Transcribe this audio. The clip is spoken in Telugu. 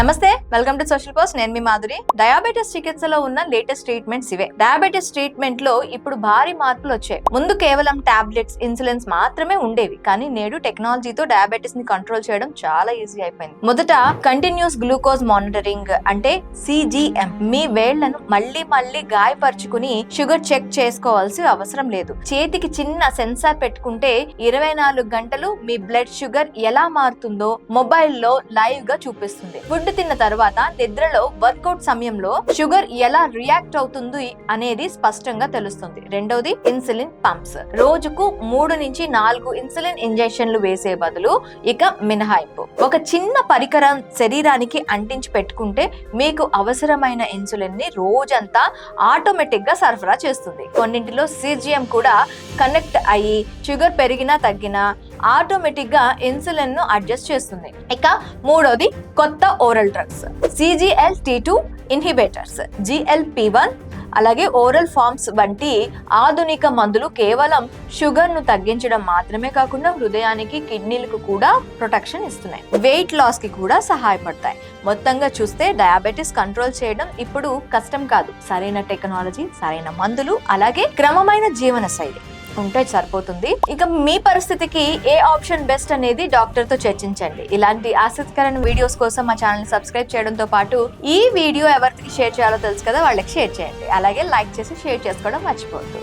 నమస్తే, వెల్కమ్ టు సోషల్ పోస్ట్. నేను మీ మాధురి. డయాబెటిస్ చికిత్సలో ఉన్న లేటెస్ట్ ట్రీట్మెంట్స్ ఇవే. డయాబెటిస్ ట్రీట్మెంట్ లో ఇప్పుడు భారీ మార్పులు వచ్చాయి. ముందు కేవలం టాబ్లెట్స్, ఇన్సులిన్స్ మాత్రమే ఉండేవి, కానీ నేడు టెక్నాలజీతో డయాబెటిస్ ని కంట్రోల్ చేయడం చాలా ఈజీ అయిపోయింది. మొదట కంటిన్యూస్ గ్లూకోజ్ మానిటరింగ్ అంటే CGM. మీ వేళ్లను మళ్ళీ మళ్ళీ గాయపరుచుకుని షుగర్ చెక్ చేసుకోవాల్సిన అవసరం లేదు. చేతికి చిన్న సెన్సార్ పెట్టుకుంటే 24 గంటలు మీ బ్లడ్ షుగర్ ఎలా మారుతుందో మొబైల్లో లైవ్ గా చూపిస్తుంది. ఫుడ్ తిన్న తర్వాత నిద్రలో, వర్కౌట్ సమయంలో షుగర్ ఎలా రియాక్ట్ అవుతుంది అనేది స్పష్టంగా తెలుస్తుంది. రెండోది ఇన్సులిన్ పంప్స్. రోజుకు 3 నుంచి 4 ఇన్సులిన్ ఇంజెక్షన్లు వేసే బదులు ఇక మినహాయింపు. ఒక చిన్న పరికరం శరీరానికి అంటించి పెట్టుకుంటే మీకు అవసరమైన ఇన్సులిన్ ని రోజంతా ఆటోమేటిక్ గా సరఫరా చేస్తుంది. కొన్నింటిలో CGM కూడా కనెక్ట్ అయ్యి షుగర్ పెరిగినా తగ్గినా ఆటోమేటిక్ గా ఇన్సులిన్ ను అడ్జస్ట్ చేస్తుంది. ఇక మూడోది కొత్త oral drugs, CGLT2 inhibitors, GLP-1 అలాగే ఓరల్ ఫార్మ్స్ వంటి ఆధునిక మందులు కేవలం షుగర్ ను తగ్గించడం మాత్రమే కాకుండా హృదయానికి, కిడ్నీలకు కూడా ప్రొటెక్షన్ ఇస్తున్నాయి. వెయిట్ లాస్ కి కూడా సహాయపడతాయి. మొత్తంగా చూస్తే డయాబెటిస్ కంట్రోల్ చేయడం ఇప్పుడు కష్టం కాదు. సరైన టెక్నాలజీ, సరైన మందులు, అలాగే క్రమమైన జీవన శైలి ఉంటే సరిపోతుంది. ఇక మీ పరిస్థితికి ఏ ఆప్షన్ బెస్ట్ అనేది డాక్టర్ తో చర్చించండి. ఇలాంటి ఆసక్తికరమైన వీడియోస్ కోసం మా ఛానల్ ని సబ్స్క్రైబ్ చేయడంతో పాటు ఈ వీడియో ఎవరికి షేర్ చేయాలో తెలుసు కదా, వాళ్ళకి షేర్ చేయండి. అలాగే లైక్ చేసి షేర్ చేసుకోవడం మర్చిపోవద్దు.